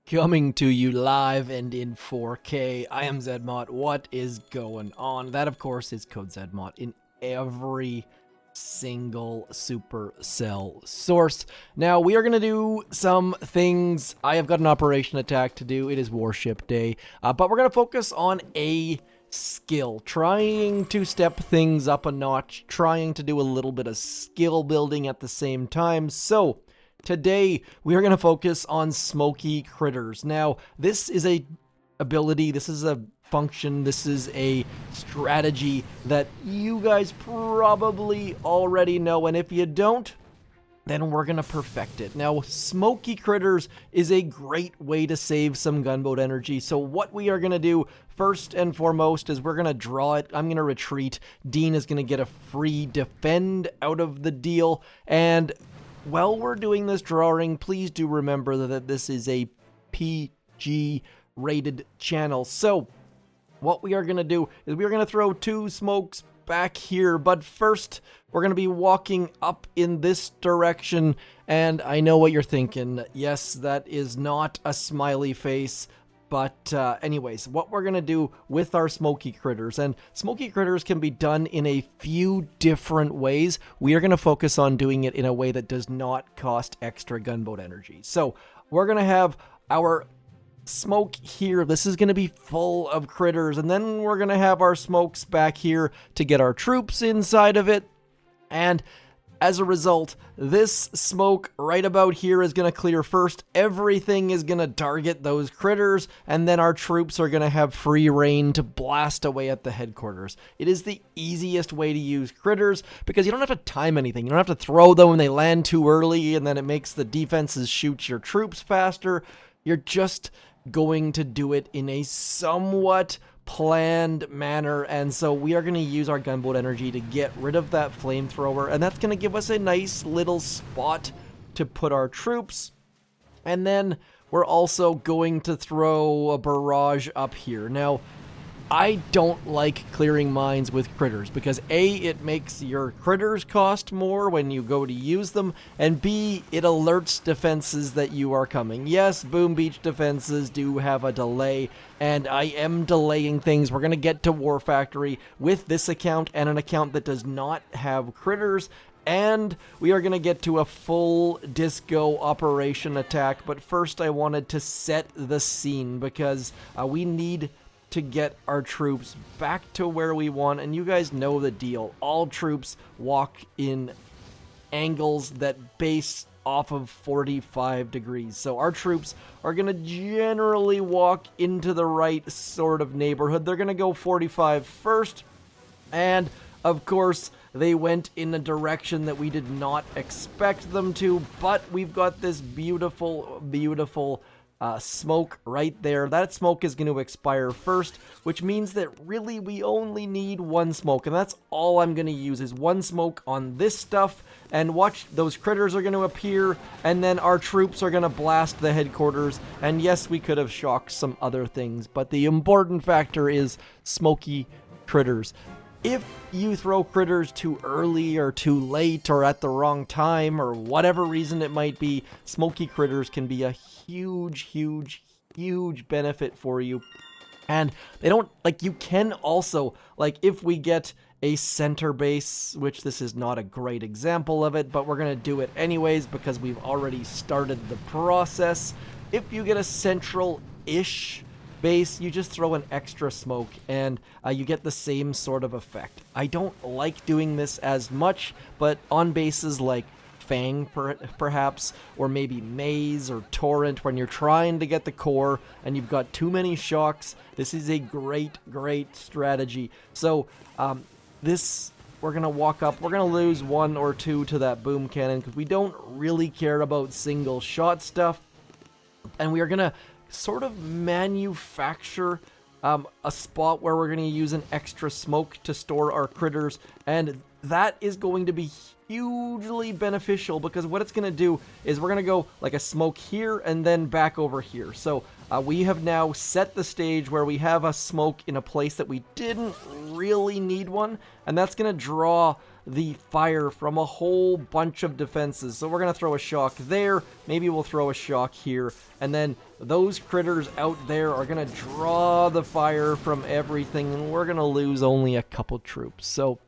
Coming to you live and in 4K, I am Zmot. What is going on? That, of course, is code Zmot in every single Supercell source. Now, we are going to do some things. I have got an operation attack to do. It is Warship Day, but we're going to focus on a skill, trying to step things up a notch, trying to do a little bit of skill building at the same time. So today, we are going to focus on Smokey Critters. Now, this is a ability, this is a function, this is a strategy that you guys probably already know, and if you don't, then we're going to perfect it. Now, Smokey Critters is a great way to save some gunboat energy, so what we are going to do first and foremost is we're going to draw it. I'm going to retreat. Dean is going to get a free defend out of the deal, and while we're doing this drawing, please do remember that this is a PG rated channel. So what we are going to do is we're going to throw two smokes back here, but first we're going to be walking up in this direction, and I know what you're thinking. Yes, that is not a smiley face. But anyways, what we're going to do with our Smokey Critters, and Smokey Critters can be done in a few different ways. We are going to focus on doing it in a way that does not cost extra gunboat energy. So we're going to have our smoke here. This is going to be full of critters, and then we're going to have our smokes back here to get our troops inside of it. And as a result, this smoke right about here is going to clear first. Everything is going to target those critters, and then our troops are going to have free reign to blast away at the headquarters. It is the easiest way to use critters because you don't have to time anything. You don't have to throw them when they land too early, and then it makes the defenses shoot your troops faster. You're just going to do it in a somewhat planned manner, and so we are going to use our gunboat energy to get rid of that flamethrower, and that's going to give us a nice little spot to put our troops. And then we're also going to throw a barrage up here. Now, I don't like clearing mines with critters because A, it makes your critters cost more when you go to use them, and B, it alerts defenses that you are coming. Yes, Boom Beach defenses do have a delay, and I am delaying things. We're going to get to War Factory with this account and an account that does not have critters, and we are going to get to a full disco operation attack. But first I wanted to set the scene because we need to get our troops back to where we want, and you guys know the deal. All troops walk in angles that base off of 45 degrees. So our troops are going to generally walk into the right sort of neighborhood. They're going to go 45 first, and of course they went in a direction that we did not expect them to, but we've got this beautiful smoke right there. That smoke is going to expire first, which means that really we only need one smoke, and that's all I'm going to use is one smoke on this stuff. And watch, those critters are going to appear, and then our troops are going to blast the headquarters. And yes, we could have shocked some other things, but the important factor is Smokey Critters. If you throw critters too early or too late or at the wrong time or whatever reason it might be, Smokey Critters can be a huge benefit for you. And they don't, like, you can also, like, if we get a center base, which this is not a great example of it, but we're going to do it anyways because we've already started the process. If you get a central-ish base, you just throw an extra smoke and you get the same sort of effect. I don't like doing this as much, but on bases like Fang perhaps, or maybe Maze or Torrent, when you're trying to get the core and you've got too many shocks, this is a great strategy. So this, we're going to walk up, we're going to lose one or two to that boom cannon because we don't really care about single shot stuff, and we are going to sort of manufacture a spot where we're going to use an extra smoke to store our critters, and that is going to be hugely beneficial, because what it's going to do is we're going to go like a smoke here and then back over here. So we have now set the stage where we have a smoke in a place that we didn't really need one, and that's going to draw the fire from a whole bunch of defenses. So we're going to throw a shock there, maybe we'll throw a shock here, and then those critters out there are going to draw the fire from everything, and we're going to lose only a couple troops. So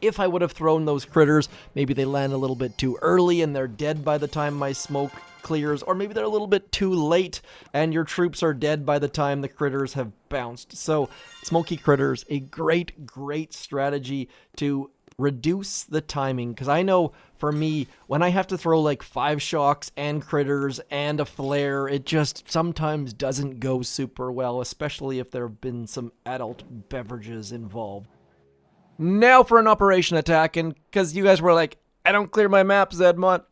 if I would have thrown those critters, maybe they land a little bit too early and they're dead by the time my smoke clears, or maybe they're a little bit too late and your troops are dead by the time the critters have bounced. So Smokey Critters, a great strategy to reduce the timing, because I know for me, when I have to throw like 5 shocks and critters and a flare, it just sometimes doesn't go super well, especially if there have been some adult beverages involved. Now for an operation attack, and because you guys were like, I don't clear my map, Zmot.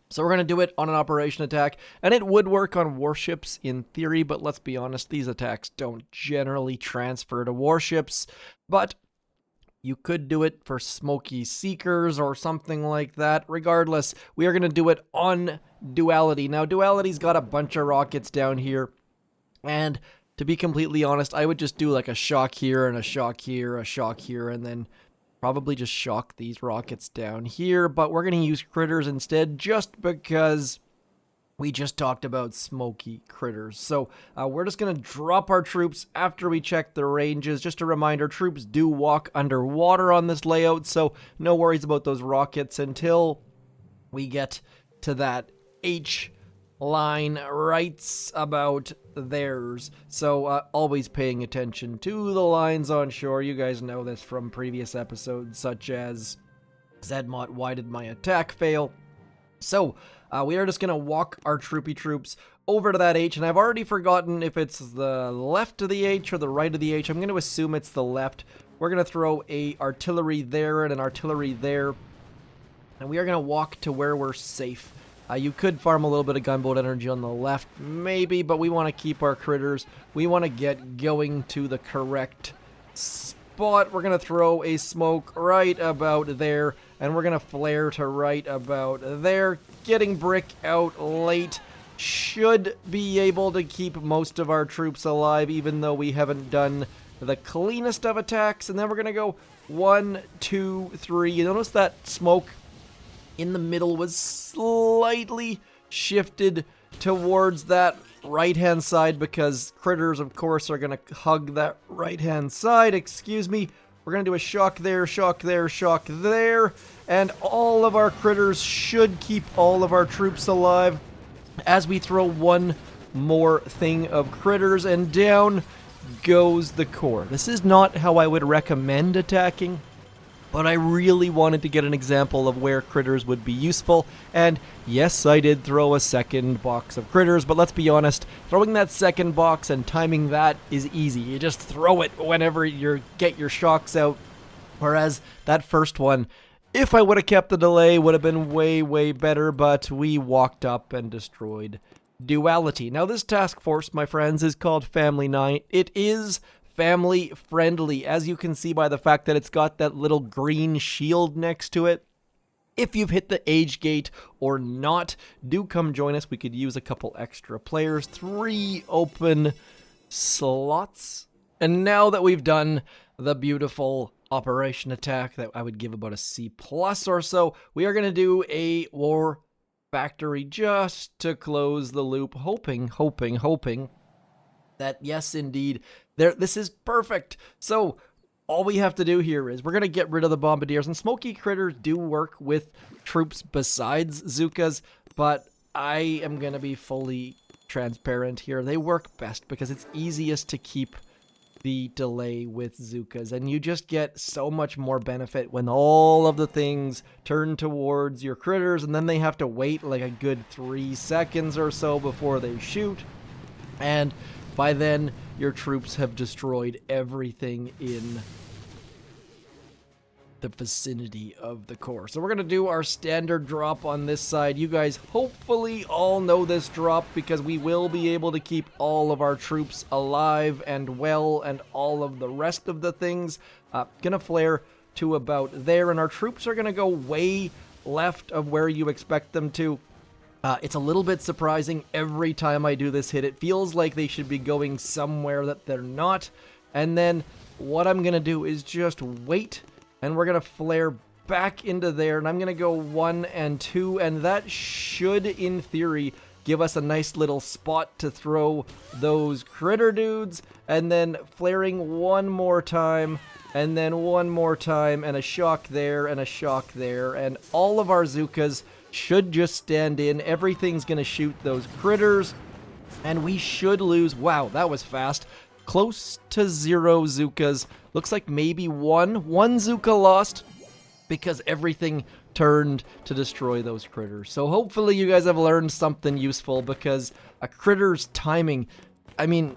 So we're going to do it on an operation attack, and it would work on warships in theory, but let's be honest, these attacks don't generally transfer to warships, but you could do it for Smokey Seekers or something like that. Regardless, we are going to do it on Duality. Now, Duality's got a bunch of rockets down here, and to be completely honest, I would just do like a shock here and a shock here, a shock here, and then probably just shock these rockets down here. But we're going to use critters instead, just because we just talked about Smokey Critters. So we're just going to drop our troops after we check the ranges. Just a reminder, troops do walk underwater on this layout, so no worries about those rockets until we get to that H line right about theirs. So always paying attention to the lines on shore. You guys know this from previous episodes, such as Zmot, why did my attack fail? So we are just going to walk our troopy troops over to that H, and I've already forgotten if it's the left of the H or the right of the H. I'm going to assume it's the left. We're going to throw a artillery there and an artillery there, and we are going to walk to where we're safe. You could farm a little bit of gunboat energy on the left, maybe, but we want to keep our critters. We want to get going to the correct spot. We're going to throw a smoke right about there, and we're going to flare to right about there. Getting brick out late should be able to keep most of our troops alive, even though we haven't done the cleanest of attacks. And then we're going to go 1, 2, 3. You notice that smoke in the middle was slightly shifted towards that right-hand side, because critters, of course, are going to hug that right-hand side. Excuse me. We're going to do a shock there, shock there, shock there, and all of our critters should keep all of our troops alive as we throw one more thing of critters, and down goes the core. This is not how I would recommend attacking, but I really wanted to get an example of where critters would be useful, and yes, I did throw a second box of critters, but let's be honest, throwing that second box and timing that is easy. You just throw it whenever you get your shocks out, whereas that first one, if I would have kept the delay, would have been way better, but we walked up and destroyed Duality. Now, this task force, my friends, is called Family 9. It is family friendly, as you can see by the fact that it's got that little green shield next to it. If you've hit the age gate or not, do come join us. We could use a couple extra players. 3 open slots. And now that we've done the beautiful operation attack that I would give about a C+ or so, we are going to do a war factory just to close the loop, hoping that, yes, indeed, this is perfect. So all we have to do here is we're going to get rid of the bombardiers, and Smokey Critters do work with troops besides Zookas, but I am going to be fully transparent here. They work best because it's easiest to keep the delay with Zookas, and you just get so much more benefit when all of the things turn towards your critters, and then they have to wait like a good 3 seconds or so before they shoot, and by then your troops have destroyed everything in the vicinity of the core. So we're going to do our standard drop on this side. You guys hopefully all know this drop, because we will be able to keep all of our troops alive and well and all of the rest of the things. Gonna flare to about there, and our troops are going to go way left of where you expect them to. It's a little bit surprising every time I do this hit. It feels like they should be going somewhere that they're not. And then what I'm going to do is just wait, and we're going to flare back into there, and I'm going to go 1 and 2, and that should, in theory, give us a nice little spot to throw those critter dudes, and then flaring one more time, and then one more time, and a shock there, and a shock there, and all of our Zookas should just stand in. Everything's going to shoot those critters, and we should lose. Wow, that was fast. Close to 0 Zookas. Looks like maybe one Zooka lost because everything turned to destroy those critters. So hopefully you guys have learned something useful, because a critter's timing, I mean,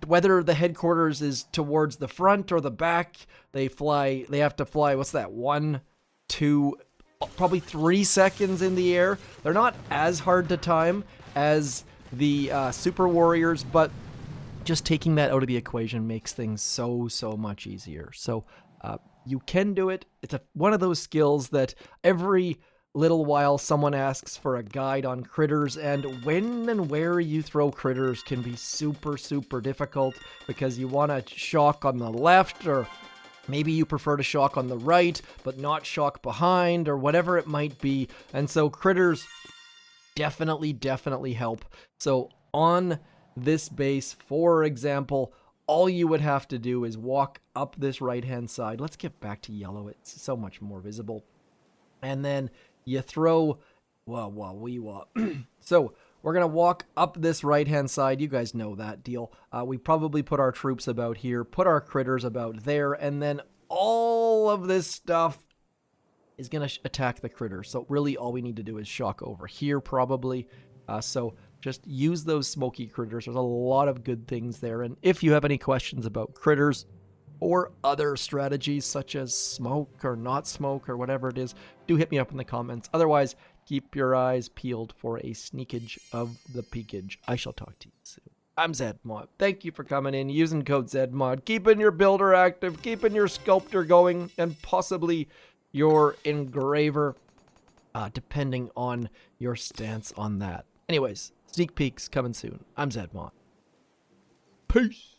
whether the headquarters is towards the front or the back, they have to fly, what's that, 1, 2, probably 3 seconds in the air. They're not as hard to time as the Super Warriors, but just taking that out of the equation makes things so much easier. So you can do it. It's one of those skills that every little while someone asks for a guide on critters, and when and where you throw critters can be super difficult, because you want to shock on the left, or maybe you prefer to shock on the right, but not shock behind, or whatever it might be. And so critters definitely help. So on this base, for example, all you would have to do is walk up this right-hand side. Let's get back to yellow. It's so much more visible. And then you throw... So we're going to walk up this right-hand side. You guys know that deal. We probably put our troops about here, put our critters about there, and then all of this stuff is going to attack the critters. So really all we need to do is shock over here probably. So just use those Smokey Critters. There's a lot of good things there. And if you have any questions about critters or other strategies such as smoke or not smoke or whatever it is, do hit me up in the comments. Otherwise, keep your eyes peeled for a sneakage of the peakage. I shall talk to you soon. I'm Zmot. Thank you for coming in, using code Zmot, keeping your builder active, keeping your sculptor going, and possibly your engraver, depending on your stance on that. Anyways, sneak peeks coming soon. I'm Zmot. Peace.